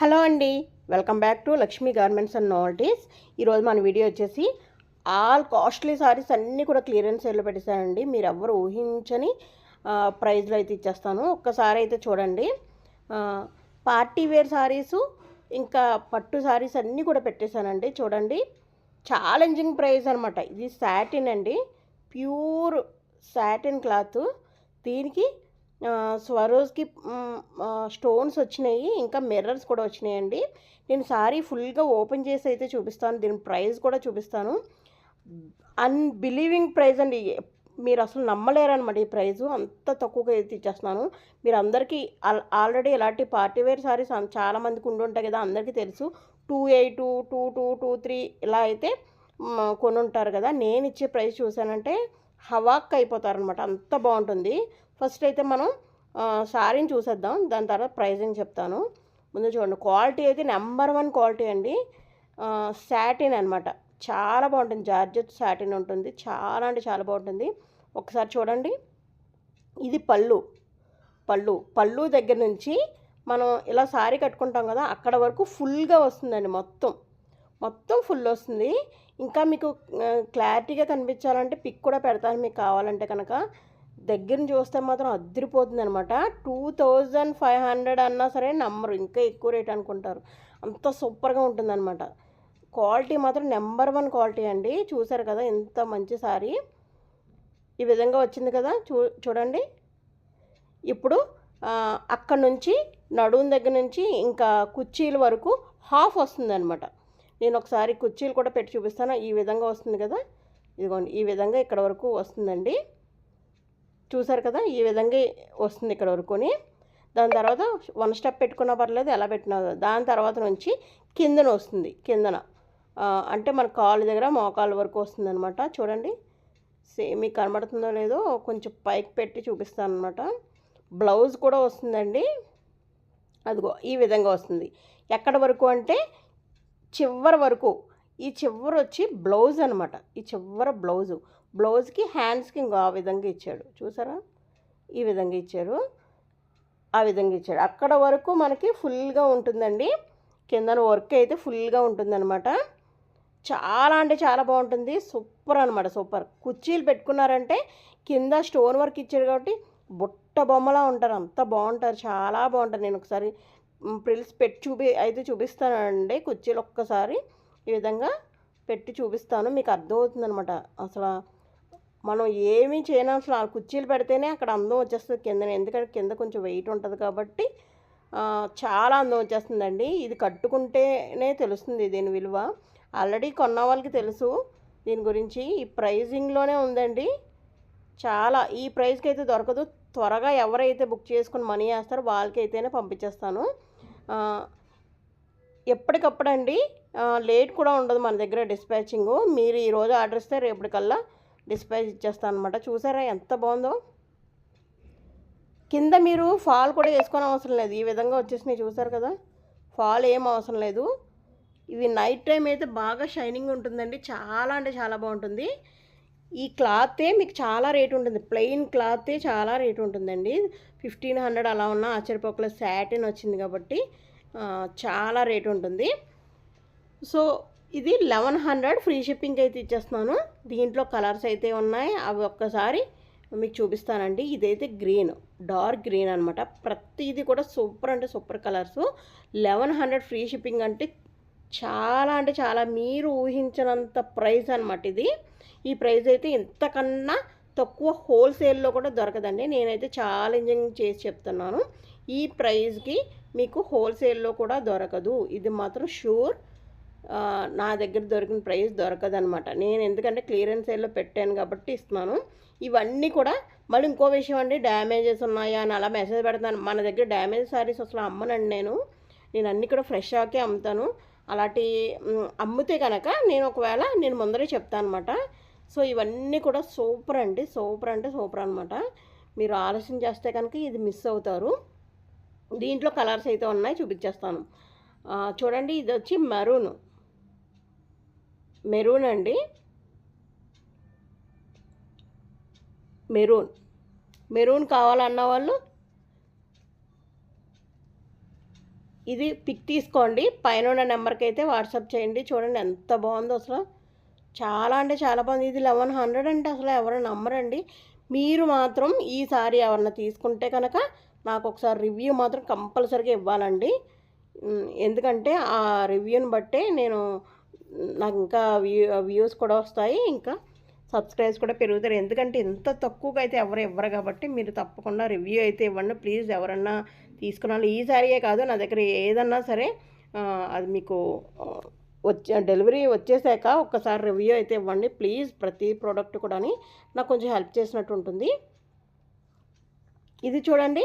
Hello అండి, welcome back to Lakshmi garments and నోవల్టీస్. ఈరోజు మన వీడియో వచ్చేసి ఆల్ కాస్ట్లీ సారీస్ అన్నీ కూడా క్లియరెన్స్ సేల్లో పెట్టేశానండి. మీరు ఎవరు ఊహించని ప్రైస్లో అయితే ఇచ్చేస్తాను. ఒక్కసారి అయితే చూడండి. పార్టీ వేర్ సారీసు ఇంకా పట్టు సారీస్ అన్నీ కూడా పెట్టేశానండి. చూడండి, ఛాలెంజింగ్ ప్రైస్ అనమాట. ఇది సాటిన్ అండి, ప్యూర్ సాటిన్ క్లాత్. దీనికి స్వరోజ్కి స్టోన్స్ వచ్చినాయి, ఇంకా మిర్రర్స్ కూడా వచ్చినాయండి. నేను సారీ ఫుల్గా ఓపెన్ చేసి అయితే చూపిస్తాను, దీని ప్రైస్ కూడా చూపిస్తాను. అన్బిలీవింగ్ ప్రైస్ అండి, మీరు అసలు నమ్మలేరనమాట. ఈ ప్రైజు అంత తక్కువగా అయితే ఇచ్చేస్తున్నాను. మీరు అందరికీ ఆల్రెడీ ఇలాంటి పార్టీవేర్ సారీస్ చాలామందికి ఉండుంటాయి కదా, అందరికీ తెలుసు. 28, 22, 23 ఇలా అయితే కొనుంటారు కదా. నేను ఇచ్చే ప్రైస్ చూసానంటే హవాక్ అయిపోతారనమాట, అంత బాగుంటుంది. ఫస్ట్ అయితే మనం శారీని చూసేద్దాం, దాని తర్వాత ప్రైజింగ్ చెప్తాను. ముందు చూడండి, క్వాలిటీ అయితే నెంబర్ 1 క్వాలిటీ అండి. సాటిన్ అనమాట, చాలా బాగుంటుంది. జార్జెట్ సాటిన్ ఉంటుంది, చాలా అంటే చాలా బాగుంటుంది. ఒకసారి చూడండి, ఇది పళ్ళు దగ్గర నుంచి మనం ఇలా శారీ కట్టుకుంటాం కదా, అక్కడ వరకు ఫుల్గా వస్తుందండి. మొత్తం ఫుల్ వస్తుంది. ఇంకా మీకు క్లారిటీగా కనిపించాలంటే పిక్ కూడా పెడతాను మీకు కావాలంటే కనుక. దగ్గర చూస్తే మాత్రం అద్దరిపోతుంది అనమాట. 2500 అన్నా సరే నమ్మరు, ఇంకా ఎక్కువ రేట్ అనుకుంటారు. అంత సూపర్గా ఉంటుందన్నమాట. క్వాలిటీ మాత్రం నెంబర్ 1 క్వాలిటీ అండి. చూసారు కదా ఎంత మంచి సారీ, ఈ విధంగా వచ్చింది కదా. చూడండి, ఇప్పుడు అక్కడ నుంచి నడుము దగ్గర నుంచి ఇంకా కుర్చీల వరకు హాఫ్ వస్తుందన్నమాట. నేను ఒకసారి కుర్చీలు కూడా పెట్టి చూపిస్తాను. ఈ విధంగా వస్తుంది కదా, ఇదిగోండి ఈ విధంగా ఇక్కడ వరకు వస్తుందండి. చూసారు కదా, ఈ విధంగా వస్తుంది ఇక్కడ వరకుని. దాని తర్వాత 1 స్టెప్ పెట్టుకున్నా పర్లేదు, ఎలా పెట్టినా. దాని తర్వాత నుంచి కిందన వస్తుంది, అంటే మన కాలు దగ్గర మోకాళ్ళ వరకు వస్తుంది అనమాట. చూడండి, మీకు కనబడుతుందో లేదో కొంచెం పైకి పెట్టి చూపిస్తాను అనమాట. బ్లౌజ్ కూడా వస్తుందండి, అదిగో ఈ విధంగా వస్తుంది. ఎక్కడ వరకు అంటే చివరి వరకు. ఈ చివరి వచ్చి బ్లౌజ్ అనమాట, ఈ చివరి బ్లౌజ్కి హ్యాండ్స్కి ఇంకో ఆ విధంగా ఇచ్చాడు. చూసారా, ఈ విధంగా ఇచ్చారు, ఆ విధంగా ఇచ్చాడు. అక్కడ వరకు మనకి ఫుల్గా ఉంటుందండి. కిందన వర్క్ అయితే ఫుల్గా ఉంటుందన్నమాట. చాలా అంటే చాలా బాగుంటుంది. సూపర్ అనమాట, సూపర్. కుర్చీలు పెట్టుకున్నారంటే కింద స్టోన్ వర్క్ ఇచ్చాడు కాబట్టి బుట్ట బొమ్మలా ఉంటారు, అంత బాగుంటారు, చాలా బాగుంటారు. నేను ఒకసారి ప్రిల్స్ పెట్టి చూపిస్తానండి. కుర్చీలు ఒక్కసారి ఈ విధంగా పెట్టి చూపిస్తాను, మీకు అర్థమవుతుంది అనమాట. అసలు మనం ఏమీ చేయను, అసలు ఆ కుర్చీలు పెడితేనే అక్కడ అందం వచ్చేస్తుంది కింద. ఎందుకంటే కింద కొంచెం వెయిట్ ఉంటుంది కాబట్టి చాలా అందం వచ్చేస్తుందండి. ఇది కట్టుకుంటేనే తెలుస్తుంది దీని విలువ. ఆల్రెడీ కొన్న వాళ్ళకి తెలుసు దీని గురించి. ఈ ప్రైజింగ్లోనే ఉందండి. చాలా ఈ ప్రైస్కి అయితే దొరకదు. త్వరగా ఎవరైతే బుక్ చేసుకుని మనీ వేస్తారో వాళ్ళకైతేనే పంపించేస్తాను. ఎప్పటికప్పుడండి, లేట్ కూడా ఉండదు మన దగ్గర డిస్పాచింగు. మీరు ఈరోజు ఆర్డర్ ఇస్తే రేపటికల్లా డిస్పాచ్ ఇచ్చేస్తాను అనమాట. చూసారా ఎంత బాగుందో. కింద మీరు ఫాల్ కూడా వేసుకొని అవసరం లేదు, ఈ విధంగా వచ్చేసినాయి. చూసారు కదా, ఫాల్ ఏం అవసరం లేదు. ఇవి నైట్ టైం అయితే బాగా షైనింగ్ ఉంటుందండి, చాలా అంటే చాలా బాగుంటుంది. ఈ క్లాతే మీకు చాలా రేటు ఉంటుంది, ప్లెయిన్ క్లాతే చాలా రేటు ఉంటుందండి. 1500 అలా ఉన్న ఆశ్చర్యపోకల సాటిన్ వచ్చింది కాబట్టి చాలా రేటు ఉంటుంది. సో ఇది 1100 ఫ్రీ షిప్పింగ్ అయితే ఇచ్చేస్తున్నాను. దీంట్లో కలర్స్ అయితే ఉన్నాయి, అవి ఒక్కసారి మీకు చూపిస్తానండి. ఇదైతే గ్రీన్, డార్క్ గ్రీన్ అనమాట. ప్రతిదీ కూడా సూపర్ అంటే సూపర్ కలర్స్. 1100 ఫ్రీ షిప్పింగ్ అంటే చాలా మీరు ఊహించినంత ప్రైస్ అనమాట ఇది. ఈ ప్రైస్ అయితే ఇంతకన్నా తక్కువ హోల్సేల్లో కూడా దొరకదండి. నేనైతే ఛాలెంజింగ్ చేసి చెప్తున్నాను, ఈ ప్రైస్కి మీకు హోల్సేల్లో కూడా దొరకదు, ఇది మాత్రం షూర్. నా దగ్గర దొరికిన ప్రైస్ దొరకదనమాట. నేను ఎందుకంటే క్లియరెన్స్ సేల్లో పెట్టాను కాబట్టి ఇస్తున్నాను. ఇవన్నీ కూడా మళ్ళీ ఇంకో విషయం అండి, డ్యామేజెస్ ఉన్నాయా అని అలా మెసేజ్ పెడతాను. మన దగ్గర డ్యామేజ్ సారీస్ అసలు అమ్మనండి. నేను అన్నీ కూడా ఫ్రెష్ ఆకే అమ్ముతాను. అలాంటి అమ్మితే కనుక నేను ముందరే చెప్తాను అనమాట. సో ఇవన్నీ కూడా సూపర్ అండి, సూపర్ అంటే సూపర్ అనమాట. మీరు ఆలస్యం చేస్తే కనుక ఇది మిస్ అవుతారు. దీంట్లో కలర్స్ అయితే ఉన్నాయి, చూపించేస్తాను. చూడండి, ఇది వచ్చి మెరూన్ అండి, మెరూన్ కావాలన్న వాళ్ళు ఇది పిక్ తీసుకోండి, పైన ఉన్న నెంబర్కి అయితే వాట్సాప్ చేయండి. చూడండి ఎంత బాగుందో అసలు, చాలా అంటే చాలా బాగుంది. ఇది 1100 అంటే అసలు ఎవరు నమ్మరండి. మీరు మాత్రం ఈ సారీ ఎవరన్నా తీసుకుంటే కనుక నాకు ఒకసారి రివ్యూ మాత్రం కంపల్సరీగా ఇవ్వాలండి. ఎందుకంటే ఆ రివ్యూని బట్టే నాకు ఇంకా వ్యూస్ కూడా వస్తాయి, ఇంకా సబ్స్క్రైబ్స్ కూడా పెరుగుతారు. ఎందుకంటే ఇంత తక్కువగా అయితే ఎవరు ఇవ్వరు కాబట్టి మీరు తప్పకుండా రివ్యూ అయితే ఇవ్వండి ప్లీజ్. ఎవరన్నా తీసుకున్నాను ఈ సారీయే కాదు, నా దగ్గర ఏదన్నా సరే అది మీకు డెలివరీ వచ్చేసాక ఒక్కసారి రివ్యూ అయితే ఇవ్వండి ప్లీజ్. ప్రతి ప్రోడక్ట్ కూడా నాకు కొంచెం హెల్ప్ చేసినట్టు ఉంటుంది. ఇది చూడండి,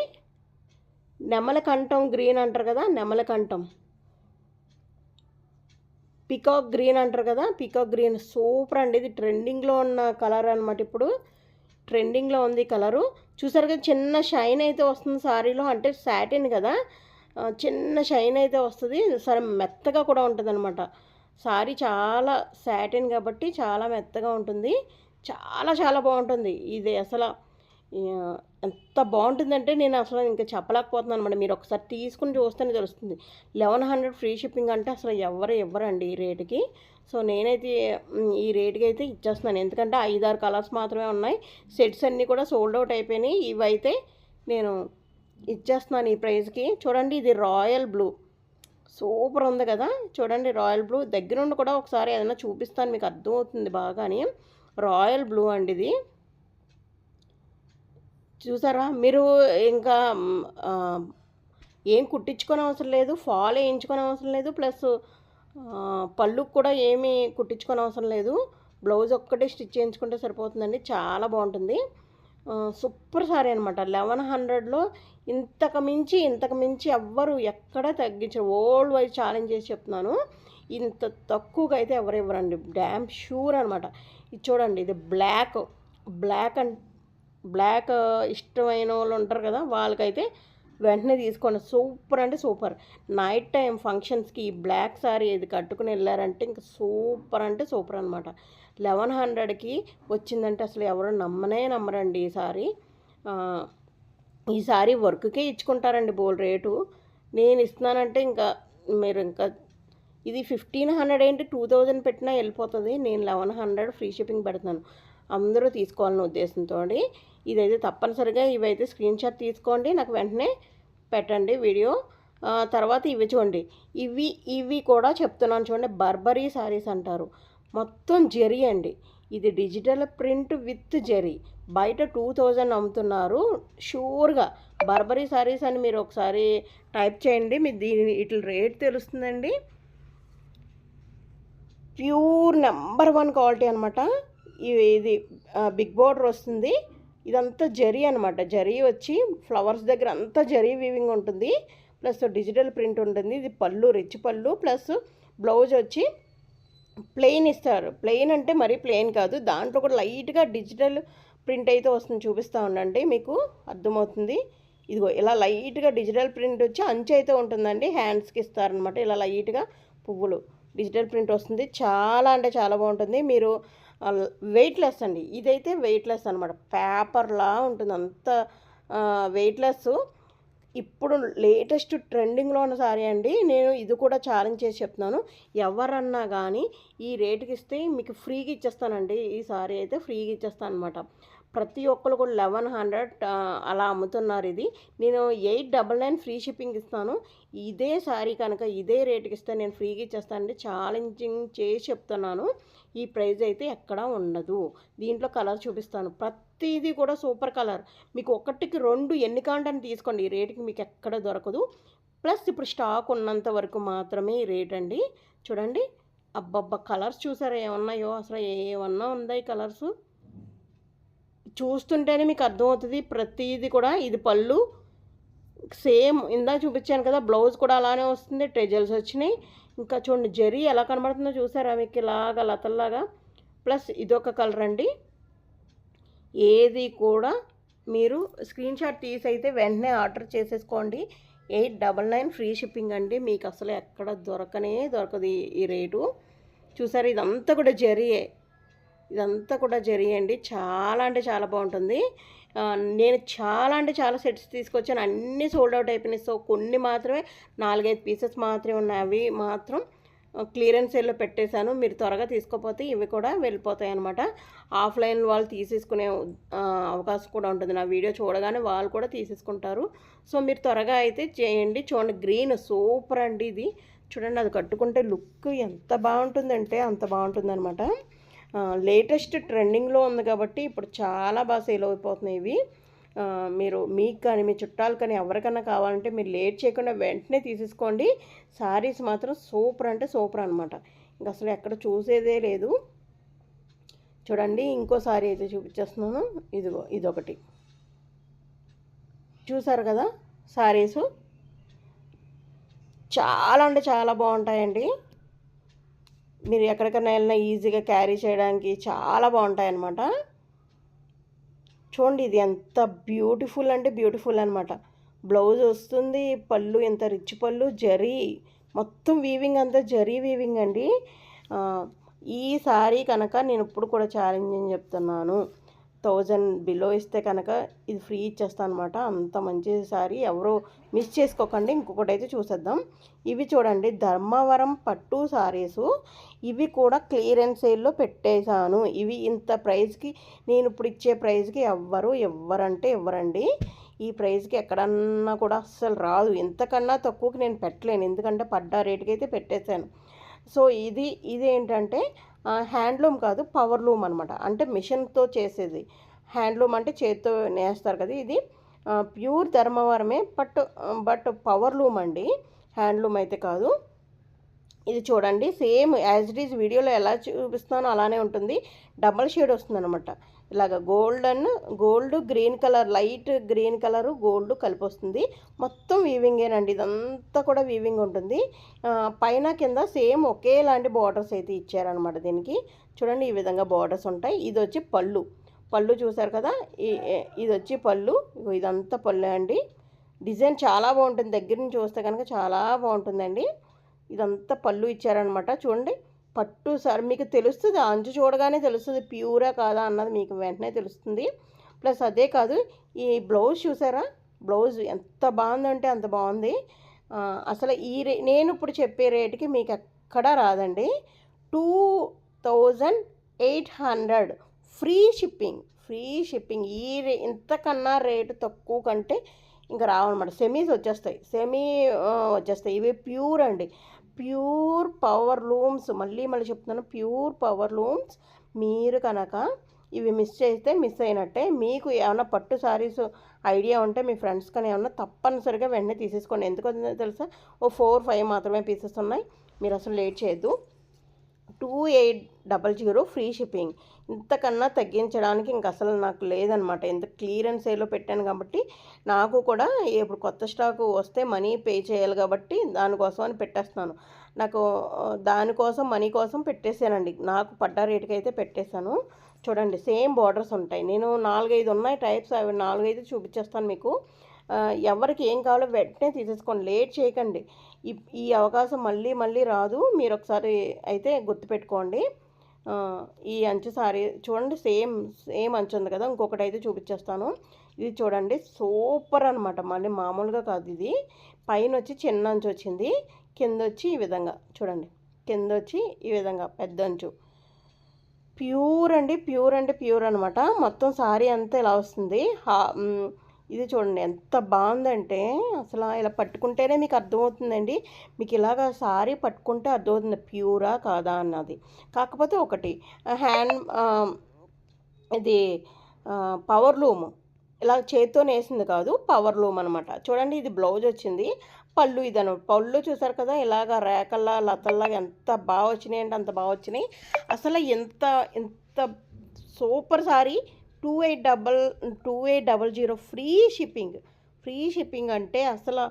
నెమలకంఠం గ్రీన్ అంటారు కదా, నెమలకంఠం పికాక్ గ్రీన్ అంటారు కదా, పికాక్ గ్రీన్ సూపర్ అండి. ఇది ట్రెండింగ్లో ఉన్న కలర్ అనమాట. ఇప్పుడు ట్రెండింగ్లో ఉంది కలరు. చూసారు కదా, చిన్న షైన్ అయితే వస్తుంది సారీలో. అంటే సాటిన్ కదా, చిన్న షైన్ అయితే వస్తుంది. సరే మెత్తగా కూడా ఉంటుంది అనమాట. సారీ చాలా సాటిన్ కాబట్టి చాలా మెత్తగా ఉంటుంది. చాలా చాలా బాగుంటుంది ఇది. అసలు ఎంత బాగుంటుందంటే నేను అసలు ఇంకా చెప్పలేకపోతున్నాను అనమాట. మీరు ఒకసారి తీసుకుని చూస్తేనే తెలుస్తుంది. 1100 ఫ్రీ షిప్పింగ్ అంటే అసలు ఎవరు ఇవ్వరండి ఈ రేటుకి. సో నేనైతే ఈ రేటుకి అయితే ఇచ్చేస్తున్నాను. ఎందుకంటే 5-6 కలర్స్ మాత్రమే ఉన్నాయి. సెట్స్ అన్నీ కూడా సోల్డ్ అవుట్ అయిపోయినాయి. ఇవైతే నేను ఇచ్చేస్తున్నాను ఈ ప్రైస్కి. చూడండి, ఇది రాయల్ బ్లూ సూపర్ ఉంది కదా. చూడండి రాయల్ బ్లూ దగ్గరుండి కూడా ఒకసారి ఏదైనా చూపిస్తాను, మీకు అర్థమవుతుంది బాగాని. రాయల్ బ్లూ అండి ఇది. చూసారా మీరు, ఇంకా ఏం కుట్టించుకోని అవసరం లేదు, ఫాల్ వేయించుకోని అవసరం లేదు, ప్లస్ పళ్ళుకు కూడా ఏమీ కుట్టించుకోని అవసరం లేదు. బ్లౌజ్ ఒక్కటే స్టిచ్ చేయించుకుంటే సరిపోతుందండి. చాలా బాగుంటుంది, సూపర్ సారీ అనమాట. 1100లో ఇంతకు మించి ఎవ్వరు ఎక్కడ తగ్గించరు. వరల్డ్ వైడ్ ఛాలెంజ్ చేసి చెప్తున్నాను, ఇంత తక్కువగా అయితే ఎవరు ఇవ్వరండి, డ్యామ్ షూర్ అనమాట. ఇది చూడండి, ఇది బ్లాక్ ఇష్టమైన వాళ్ళు ఉంటారు కదా, వాళ్ళకైతే వెంటనే తీసుకోండి. సూపర్ అంటే సూపర్. నైట్ టైం ఫంక్షన్స్కి ఈ బ్లాక్ సారీ ఇది కట్టుకుని వెళ్ళారంటే ఇంకా సూపర్ అంటే సూపర్ అనమాట. 1100కి వచ్చిందంటే అసలు ఎవరు నమ్మరండి. ఈ సారీ వర్క్కే ఇచ్చుకుంటారండి బోల్ రేటు. నేను ఇస్తున్నానంటే ఇంకా మీరు ఇంకా ఇది 1500 ఏంటి 2000 పెట్టినా వెళ్ళిపోతుంది. నేను 1100 ఫ్రీ షిప్పింగ్ పెడుతున్నాను, అందరూ తీసుకోవాలనే ఉద్దేశంతో. ఇదైతే తప్పనిసరిగా ఇవైతే స్క్రీన్ షాట్ తీసుకోండి, నాకు వెంటనే పెట్టండి వీడియో. తర్వాత ఇవి చూడండి, ఇవి కూడా చెప్తున్నాను చూడండి, బర్బరీ శారీస్ అంటారు. మొత్తం జరీ అండి. ఇది డిజిటల్ ప్రింట్ విత్ జరీ. బయట 2000 అమ్ముతున్నారు షూర్గా. బర్బరీ శారీస్ అని మీరు ఒకసారి టైప్ చేయండి, మీరు వీటి రేట్ తెలుస్తుందండి. ప్యూర్ నెంబర్ 1 క్వాలిటీ అనమాట. ఇది బిగ్ బోర్డర్ వస్తుంది. ఇదంతా జరీ అనమాట. జరీ వచ్చి ఫ్లవర్స్ దగ్గర అంతా జరీ వీవింగ్ ఉంటుంది, ప్లస్ డిజిటల్ ప్రింట్ ఉంటుంది. ఇది పళ్ళు, రిచ్ పళ్ళు, ప్లస్ బ్లౌజ్ వచ్చి ప్లెయిన్ ఇస్తారు. ప్లెయిన్ అంటే మరీ ప్లెయిన్ కాదు, దాంట్లో కూడా లైట్గా డిజిటల్ ప్రింట్ అయితే వస్తుంది. చూపిస్తూ ఉండండి, మీకు అర్థమవుతుంది. ఇదిగో ఇలా లైట్గా డిజిటల్ ప్రింట్ వచ్చి అంచు అయితే ఉంటుందండి, హ్యాండ్స్కి ఇస్తారనమాట. ఇలా లైట్గా పువ్వులు డిజిటల్ ప్రింట్ వస్తుంది. చాలా అంటే చాలా బాగుంటుంది. మీరు వెయిట్లెస్ అండి, ఇదైతే వెయిట్లెస్ అనమాట, పేపర్లా ఉంటుంది, అంత వెయిట్లెస్. ఇప్పుడు లేటెస్ట్ ట్రెండింగ్లో ఉన్న సారీ అండి. నేను ఇది కూడా ఛాలెంజ్ చేసి చెప్తున్నాను, ఎవరన్నా కానీ ఈ రేటుకి ఇస్తే మీకు ఫ్రీగా ఇచ్చేస్తానండి. ఈ సారీ అయితే ఫ్రీగా ఇచ్చేస్తాను అనమాట. ప్రతి ఒక్కరు కూడా 1100 అలా అమ్ముతున్నారు. ఇది నేను 899 ఫ్రీ షిప్పింగ్ ఇస్తాను. ఇదే శారీ కనుక ఇదే రేటుకి ఇస్తే నేను ఫ్రీగా ఇచ్చేస్తానండి. ఛాలెంజింగ్ చేసి చెప్తున్నాను, ఈ ప్రైస్ అయితే ఎక్కడా ఉండదు. దీంట్లో కలర్ చూపిస్తాను, ప్రతిదీ కూడా సూపర్ కలర్. మీకు 1కి 2 ఎన్ని కాంటని తీసుకోండి, ఈ రేటుకి మీకు ఎక్కడ దొరకదు. ప్లస్ ఇప్పుడు స్టాక్ ఉన్నంత వరకు మాత్రమే ఈ రేట్ అండి. చూడండి, అబ్బబ్బా కలర్స్ చూసారా ఏమన్నాయో, అసలు ఏమన్నా ఉందా ఈ కలర్స్, చూస్తుంటేనే మీకు అర్థమవుతుంది ప్రతిదీ కూడా. ఇది పళ్ళు సేమ్ ఇందాక చూపించాను కదా, బ్లౌజ్ కూడా అలానే వస్తుంది, ట్రెజల్స్ వచ్చినాయి. ఇంకా చూడండి జరీ ఎలా కనబడుతుందో చూసారా మీకు, ఇలాగా లతల్లాగా. ప్లస్ ఇదొక కలర్ అండి. ఏది కూడా మీరు స్క్రీన్ షాట్ తీసి అయితే వెంటనే ఆర్డర్ చేసేసుకోండి. 899 ఫ్రీ షిప్పింగ్ అండి. మీకు అసలు ఎక్కడ దొరకదు ఈ రేటు. చూసారు, ఇదంతా కూడా జరీయే, ఇదంతా కూడా జరీ అండి. చాలా అంటే చాలా బాగుంటుంది. నేను చాలా అంటే చాలా సెట్స్ తీసుకొచ్చాను, అన్నీ సోల్డ్ అవుట్ అయిపోయినాయి. సో కొన్ని మాత్రమే 4-5 పీసెస్ మాత్రమే ఉన్నాయి, అవి మాత్రం క్లియరెన్స్ సేల్లో పెట్టేశాను. మీరు త్వరగా తీసుకోకపోతే ఇవి కూడా వెళ్ళిపోతాయి అనమాట. ఆఫ్లైన్ వాళ్ళు తీసేసుకునే అవకాశం కూడా ఉంటుంది. నా వీడియో చూడగానే వాళ్ళు కూడా తీసేసుకుంటారు. సో మీరు త్వరగా అయితే చేయండి. చూడండి గ్రీన్ సూపర్ అండి ఇది. చూడండి అది కట్టుకుంటే లుక్ ఎంత బాగుంటుందంటే అంత బాగుంటుందన్నమాట. లేటెస్ట్ ట్రెండింగ్లో ఉంది కాబట్టి ఇప్పుడు చాలా బాగా సేల్ అయిపోతున్నాయి ఇవి. మీరు మీకు కానీ మీ చుట్టాలు కానీ ఎవరికైనా కావాలంటే మీరు లేట్ చేయకుండా వెంటనే తీసేసుకోండి. శారీస్ మాత్రం సూపర్ అంటే సూపర్ అనమాట. ఇంక అసలు ఎక్కడ చూసేదే లేదు. చూడండి ఇంకో శారీ అయితే చూపించేస్తున్నాను. ఇదిగో ఇదొకటి చూసారు కదా. శారీసు చాలా అంటే చాలా బాగుంటాయండి. మీరు ఎక్కడికైనా వెళ్ళినా ఈజీగా క్యారీ చేయడానికి చాలా బాగుంటాయి అన్నమాట. చూడండి ఇది ఎంత బ్యూటిఫుల్ అంటే బ్యూటిఫుల్ అనమాట. బ్లౌజ్ వస్తుంది, పళ్ళు ఎంత రిచ్ పళ్ళు, జరీ మొత్తం వీవింగ్ అంతా జరీ వీవింగ్ అండి. ఈ శారీ కనుక నేను ఇప్పుడు కూడా ఛాలెంజింగ్ చెప్తున్నాను, 1000 బిలో ఇస్తే కనుక ఇది ఫ్రీ ఇచ్చేస్తాను అనమాట. అంత మంచి శారీ, ఎవరు మిస్ చేసుకోకండి. ఇంకొకటి అయితే చూసేద్దాం. ఇవి చూడండి ధర్మవరం పట్టు శారీసు. ఇవి కూడా క్లియరెన్స్ సేల్లో పెట్టేశాను. ఇవి ఇంత ప్రైస్కి, నేను ఇప్పుడు ఇచ్చే ప్రైస్కి ఎవ్వరంటే ఎవ్వరండి. ఈ ప్రైస్కి ఎక్కడన్నా కూడా అస్సలు రాదు. ఎంతకన్నా తక్కువకి నేను పెట్టలేను, ఎందుకంటే పడ్డ రేటుకి అయితే పెట్టేశాను. సో ఇది ఏంటంటే హ్యాండ్లూమ్ కాదు, పవర్లూమ్ అనమాట. అంటే మిషన్తో చేసేది. హ్యాండ్లూమ్ అంటే చేతితో నేస్తారు కదా, ఇది ప్యూర్ ధర్మవరమే బట్ పవర్లూమ్ అండి, హ్యాండ్లూమ్ అయితే కాదు. ఇది చూడండి సేమ్ యాజ్ ఇట్ ఈజ్ వీడియోలో ఎలా చూపిస్తానో అలానే ఉంటుంది. డబల్ షేడ్ వస్తుంది అనమాట. ఇలాగ gold green colour, light green colour gold కలిపి వస్తుంది. మొత్తం వీవింగేనండి, ఇదంతా కూడా వీవింగ్ ఉంటుంది. పైన కింద సేమ్ ఒకేలాంటి బార్డర్స్ అయితే ఇచ్చారనమాట దీనికి. చూడండి ఈ విధంగా బార్డర్స్ ఉంటాయి. ఇది వచ్చి పళ్ళు చూసారు కదా, ఇది వచ్చి పళ్ళు. ఇదంతా పళ్ళు అండి. డిజైన్ చాలా బాగుంటుంది, దగ్గర నుంచి చూస్తే కనుక చాలా బాగుంటుందండి. ఇదంతా పళ్ళు ఇచ్చారనమాట. చూడండి పట్టు సార్ మీకు తెలుస్తుంది, అంచు చూడగానే తెలుస్తుంది ప్యూరా కాదా అన్నది మీకు వెంటనే తెలుస్తుంది. ప్లస్ అదే కాదు, ఈ బ్లౌజ్ చూసారా, బ్లౌజ్ ఎంత బాగుందంటే అంత బాగుంది. అసలు నేను ఇప్పుడు చెప్పే రేటుకి మీకు ఎక్కడా రాదండి. 2800 ఫ్రీ షిప్పింగ్. ఇంతకన్నా రేటు తక్కువ కంటే ఇంకా రావన్నమాట. సెమీస్ వచ్చేస్తాయి. ఇవి ప్యూర్ అండి, ప్యూర్ పవర్ లూమ్స్. మళ్ళీ చెప్తున్నాను, ప్యూర్ పవర్ లూమ్స్. మీరు కనుక ఇవి మిస్ అయినట్టే. మీకు ఏమైనా పట్టు శారీస్ ఐడియా ఉంటే మీ ఫ్రెండ్స్ కానీ ఏమన్నా తప్పనిసరిగా వెంటనే తీసేసుకోండి. ఎందుకంటే తెలుసా, 4-5 మాత్రమే పీసెస్ ఉన్నాయి. మీరు అసలు లేట్ చేయొద్దు. 2800 ఫ్రీ షిప్పింగ్. ఇంతకన్నా తగ్గించడానికి ఇంక అసలు నాకు లేదనమాట. ఎంత క్లియరెన్స్ సేల్లో పెట్టాను కాబట్టి, నాకు కూడా ఇప్పుడు కొత్త స్టాక్ వస్తే మనీ పే చేయాలి కాబట్టి దానికోసం అని పెట్టేస్తున్నాను. నాకు దానికోసం మనీ కోసం పెట్టేశానండి. నాకు పడ్డ రేటుకి అయితే పెట్టేశాను. చూడండి సేమ్ బార్డర్స్ ఉంటాయి. నేను 4-5 ఉన్నాయి టైప్స్, అవి 4-5 చూపించేస్తాను మీకు. ఎవరికి ఏం కావాలో వెంటనే తీసేసుకోండి, లేట్ చేయకండి. ఈ అవకాశం మళ్ళీ రాదు. మీరు ఒకసారి అయితే గుర్తుపెట్టుకోండి. ఈ అంచు సారీ చూడండి, సేమ్ అంచు ఉంది కదా, ఇంకొకటి అయితే చూపించేస్తాను. ఇది చూడండి సూపర్ అనమాట. మళ్ళీ మామూలుగా కాదు, ఇది పైన వచ్చి చిన్న అంచు వచ్చింది, కింద వచ్చి ఈ విధంగా చూడండి, కింద వచ్చి ఈ విధంగా పెద్ద అంచు. ప్యూర్ అనమాట. మొత్తం సారీ అంతా ఇలా వస్తుంది. ఇది చూడండి ఎంత బాగుందంటే, అసలు ఇలా పట్టుకుంటేనే మీకు అర్థమవుతుందండి. మీకు ఇలాగ సారీ పట్టుకుంటే అర్థమవుతుంది ప్యూరా కాదా అన్నది. కాకపోతే ఒకటి ఇది పవర్ లూమ్, ఇలా చేత్తో వేసింది కాదు, పవర్ లూమ్ అనమాట. చూడండి ఇది బ్లౌజ్ వచ్చింది, పళ్ళు ఇదనమాట. పళ్ళు చూసారు కదా, ఇలాగ రేకల్లా లతల్లాగా ఎంత బాగా వచ్చినాయి అంటే అంత బాగా వచ్చినాయి. అసలు ఎంత సూపర్ సారీ. 2800 ఫ్రీ షిప్పింగ్ అంటే అసలు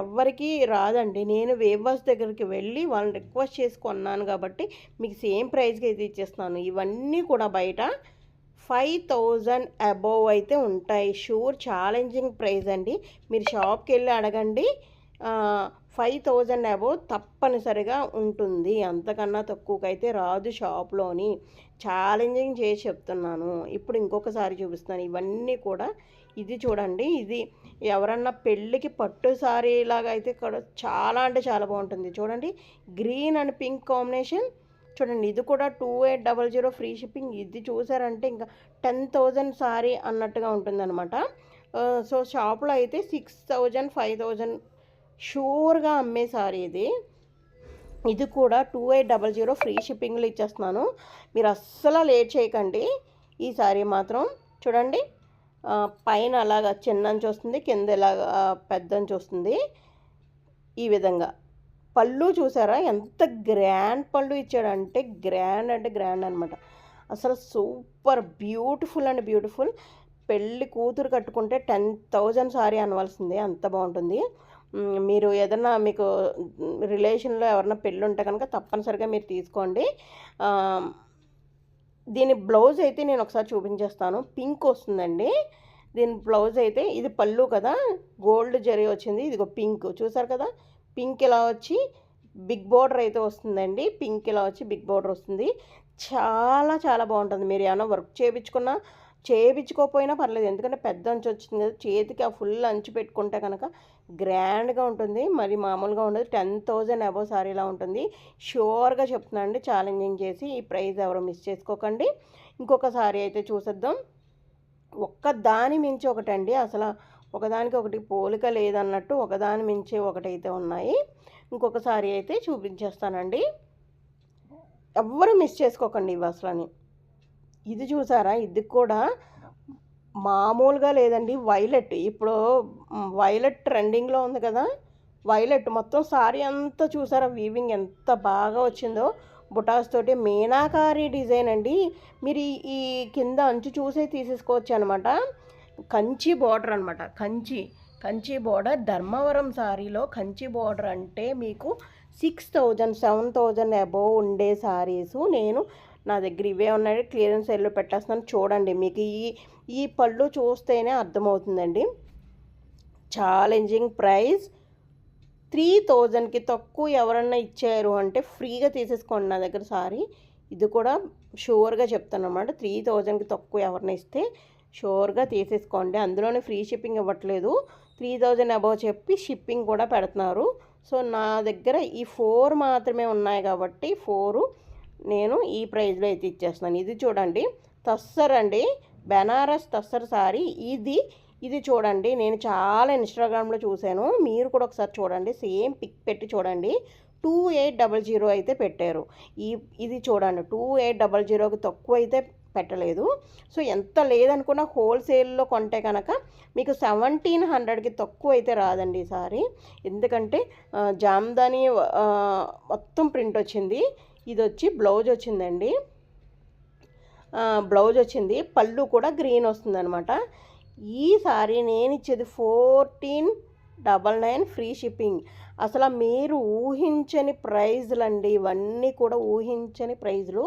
ఎవరికి రాదండి. నేను వేవర్స్ దగ్గరికి వెళ్ళి వాళ్ళని రిక్వెస్ట్ చేసి కొన్నాను కాబట్టి మీకు సేమ్ ప్రైస్కి అయితే ఇచ్చేస్తున్నాను. ఇవన్నీ కూడా బయట 5000 అబోవ్ అయితే ఉంటాయి షూర్. ఛాలెంజింగ్ ప్రైస్ అండి. మీరు షాప్కి వెళ్ళి అడగండి. 5000 అబోవ్ తప్పనిసరిగా ఉంటుంది. అంతకన్నా తక్కువకైతే రాదు షాప్‌లోని. ఛాలెంజింగ్ చేసి చెప్తున్నాను. ఇప్పుడు ఇంకొకసారి చూపిస్తున్నాను. ఇవన్నీ కూడా ఇది చూడండి. ఇది ఎవరన్నా పెళ్ళికి పట్టు సారీలాగా అయితే కూడా చాలా అంటే చాలా బాగుంటుంది. చూడండి గ్రీన్ అండ్ పింక్ కాంబినేషన్. చూడండి ఇది కూడా 2800 ఫ్రీ షిప్పింగ్. ఇది చూసారంటే ఇంకా 10,000 సారీ అన్నట్టుగా ఉంటుందన్నమాట. సో షాప్లో అయితే 6000 5000 షూర్గా అమ్మే సారీ ఇది. ఇది కూడా 2800 ఫ్రీ షిప్పింగ్లో ఇచ్చేస్తున్నాను. మీరు అస్సలు లేట్ చేయకండి. ఈ సారీ మాత్రం చూడండి పైన అలాగా చిన్నంచు వస్తుంది, కింద ఇలాగా పెద్దంచు వస్తుంది. ఈ విధంగా పళ్ళు చూసారా ఎంత గ్రాండ్ పళ్ళు ఇచ్చాడంటే గ్రాండ్ అంటే గ్రాండ్ అనమాట. అసలు సూపర్ బ్యూటిఫుల్ అండ్ బ్యూటిఫుల్. పెళ్ళి కూతురు కట్టుకుంటే 10,000 సారీ అనవలసిందే, అంత బాగుంటుంది. మీరు ఏదన్నా మీకు రిలేషన్లో ఎవరైనా పెళ్ళి ఉంటే కనుక తప్పనిసరిగా మీరు తీసుకోండి. దీని బ్లౌజ్ అయితే నేను ఒకసారి చూపించేస్తాను. పింక్ వస్తుందండి దీని బ్లౌజ్ అయితే. ఇది పళ్ళు కదా, గోల్డ్ జరీ వచ్చింది. ఇదిగో పింక్ చూసారు కదా, పింక్ ఇలా వచ్చి బిగ్ బోర్డర్ అయితే వస్తుందండి. పింక్ ఇలా వచ్చి బిగ్ బోర్డర్ వస్తుంది. చాలా చాలా బాగుంటుంది. మీరు ఏమైనా వర్క్ చేయించుకోకపోయినా పర్లేదు, ఎందుకంటే పెద్ద అంచు వచ్చింది కదా, చేతికి ఆ ఫుల్ అంచు పెట్టుకుంటే కనుక గ్రాండ్గా ఉంటుంది, మరి మామూలుగా ఉండదు. 10,000 అబోవ్ సారీలా ఉంటుంది. షూర్గా చెప్తున్నాను అండి, ఛాలెంజింగ్ చేసి. ఈ ప్రైస్ ఎవరు మిస్ చేసుకోకండి. ఇంకొక సారీ అయితే చూసేద్దాం. ఒక్కదాని మించి ఒకటండి, అసలు ఒకదానికి ఒకటి పోలిక లేదన్నట్టు ఒకదాని మించి ఒకటైతే ఉన్నాయి. ఇంకొక సారీ అయితే చూపించేస్తానండి, ఎవ్వరు మిస్ చేసుకోకండి ఇవి అసలని. ఇది చూసారా, ఇది కూడా మామూలుగా లేదండి. వైలెట్, ఇప్పుడు వైలెట్ ట్రెండింగ్లో ఉంది కదా, వైలెట్ మొత్తం సారీ అంతా చూసారా, వీవింగ్ ఎంత బాగా వచ్చిందో. బుటాస్ తోటి మీనాకారి డిజైన్ అండి. మీరు ఈ కింద అంచు చూసే తీసేసుకోవచ్చు అనమాట. కంచి బార్డర్ అనమాట, కంచి బార్డర్. ధర్మవరం సారీలో కంచి బార్డర్ అంటే మీకు 6000 7000 అబోవ్ ఉండే సారీసు నేను నా దగ్గర ఇవే ఉన్నాయి. క్లియరెన్స్ సేల్లో పెట్టేస్తున్నాను చూడండి. మీకు ఈ పళ్ళు చూస్తేనే అర్థమవుతుందండి. ఛాలెంజింగ్ ప్రైస్ 3000కి తక్కువ ఎవరన్నా ఇచ్చారు అంటే ఫ్రీగా తీసేసుకోండి నా దగ్గర సారీ. ఇది కూడా షూర్గా చెప్తాను అన్నమాట. 3000కి తక్కువ ఎవరైనా ఇస్తే షూర్గా తీసేసుకోండి. అందులోనే ఫ్రీ షిప్పింగ్ ఇవ్వట్లేదు, 3000 అబోవ్ చెప్పి షిప్పింగ్ కూడా పెడుతున్నారు. సో నా దగ్గర ఈ 4 మాత్రమే ఉన్నాయి కాబట్టి 4 నేను ఈ ప్రైస్లో అయితే ఇచ్చేస్తున్నాను. ఇది చూడండి తస్సర్ అండి, బెనారస్ తస్సర్ సారీ. ఇది చూడండి, నేను చాలా ఇన్స్టాగ్రామ్లో చూశాను, మీరు కూడా ఒకసారి చూడండి. సేమ్ పిక్ పెట్టి చూడండి. 2800 అయితే పెట్టారు. ఇది చూడండి 2800కి తక్కువ అయితే పెట్టలేదు. సో ఎంత లేదనుకున్నా హోల్సేల్లో కొంటే కనుక మీకు 1700కి తక్కువ అయితే రాదండి ఈసారి. ఎందుకంటే జామ్దాని మొత్తం ప్రింట్ వచ్చింది. ఇది వచ్చి బ్లౌజ్ వచ్చిందండి, బ్లౌజ్ వచ్చింది. పళ్ళు కూడా గ్రీన్ వస్తుందన్నమాట. ఈ సారీ నేను ఇచ్చేది 1499 ఫ్రీ షిప్పింగ్. అసలు మీరు ఊహించని ప్రైజులు అండి, ఇవన్నీ కూడా ఊహించని ప్రైజులు.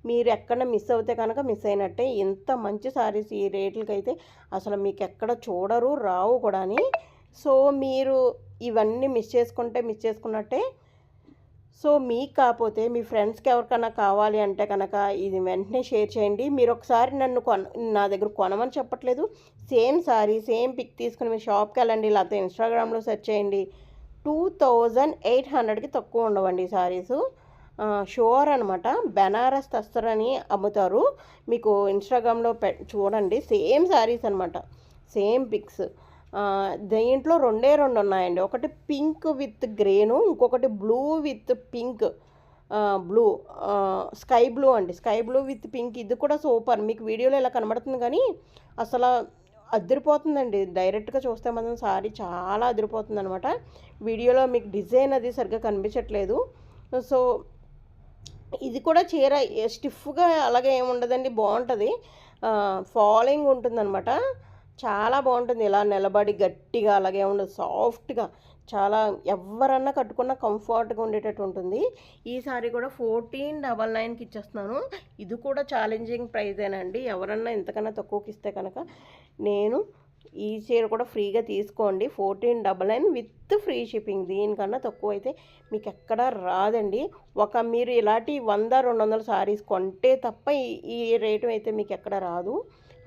మీరు ఎక్కడ మిస్ అవుతే కనుక మిస్ అయినట్టే. ఇంత మంచి సారీస్ ఈ రేట్లకైతే అసలు మీకు ఎక్కడ చూడరు, రావు కూడా. సో మీరు ఇవన్నీ మిస్ చేసుకున్నట్టే. సో మీకు కాకపోతే మీ ఫ్రెండ్స్కి ఎవరికైనా కావాలి అంటే కనుక ఇది వెంటనే షేర్ చేయండి. మీరు ఒకసారి నా దగ్గర కొనమని చెప్పట్లేదు. సేమ్ సారీ సేమ్ పిక్ తీసుకుని మీరు షాప్కి వెళ్ళండి, లేకపోతే ఇన్స్టాగ్రామ్లో సెర్చ్ చేయండి. 2800కి తక్కువ ఉండవండి సారీసు. షూర్ అనమాట. బెనారస్ తస్తర్ అని అమ్ముతారు, మీకు ఇన్స్టాగ్రామ్లో చూడండి. సేమ్ సారీస్ అనమాట, సేమ్ పిక్స్. దీంట్లో 2 ఉన్నాయండి. ఒకటి పింక్ విత్ గ్రేను, ఇంకొకటి blue with pink, blue sky blue అండి, స్కై బ్లూ విత్ పింక్. ఇది కూడా సూపర్. మీకు వీడియోలో ఇలా కనబడుతుంది కానీ అసలు అదిరిపోతుందండి. డైరెక్ట్గా చూస్తే మాత్రం సారీ చాలా అదిరిపోతుంది అనమాట. వీడియోలో మీకు డిజైన్ అది సరిగ్గా కనిపించట్లేదు. సో ఇది కూడా చీర స్టిఫ్గా అలాగే ఏముండదండి, బాగుంటుంది. ఫాలోయింగ్ ఉంటుందన్నమాట, చాలా బాగుంటుంది. ఇలా నిలబడి గట్టిగా అలాగే ఉండదు, సాఫ్ట్గా చాలా ఎవరన్నా కట్టుకున్న కంఫర్ట్గా ఉండేటట్టు ఉంటుంది. ఈ సారీ కూడా 1499కి ఇచ్చేస్తున్నాను. ఇది కూడా ఛాలెంజింగ్ ప్రైజేనండి. ఎవరన్నా ఇంతకన్నా తక్కువకి ఇస్తే కనుక నేను ఈ చీర కూడా ఫ్రీగా తీసుకోండి. 1499 విత్ ఫ్రీ షిప్పింగ్. దీనికన్నా తక్కువ అయితే మీకు ఎక్కడ రాదండి. మీరు ఇలాంటి 100-200 సారీస్ కొంటే తప్ప ఈ రేటు అయితే మీకు ఎక్కడ రాదు.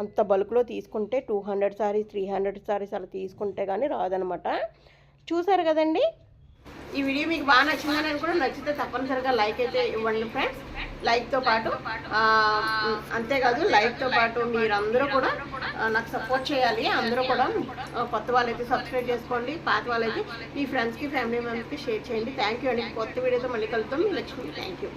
అంత బల్క్లో తీసుకుంటే 200 సారీస్ 300 సారీస్ అలా తీసుకుంటే కానీ రాదనమాట. చూసారు కదండి. ఈ వీడియో మీకు బాగా నచ్చిందని అనుకుంటే, నచ్చితే తప్పనిసరిగా లైక్ అయితే ఇవ్వండి ఫ్రెండ్స్. లైక్తో పాటు అంతేకాదు, లైక్తో పాటు మీరందరూ కూడా నాకు సపోర్ట్ చేయాలి. అందరూ కూడా కొత్త వాళ్ళైతే సబ్స్క్రైబ్ చేసుకోండి, పాత వాళ్ళైతే మీ ఫ్రెండ్స్కి ఫ్యామిలీ మెంబర్స్కి షేర్ చేయండి. థ్యాంక్ యూ అండి. కొత్త వీడియోతో మళ్ళీ కలుద్దాం. మీ లక్ష్మి. Thank you.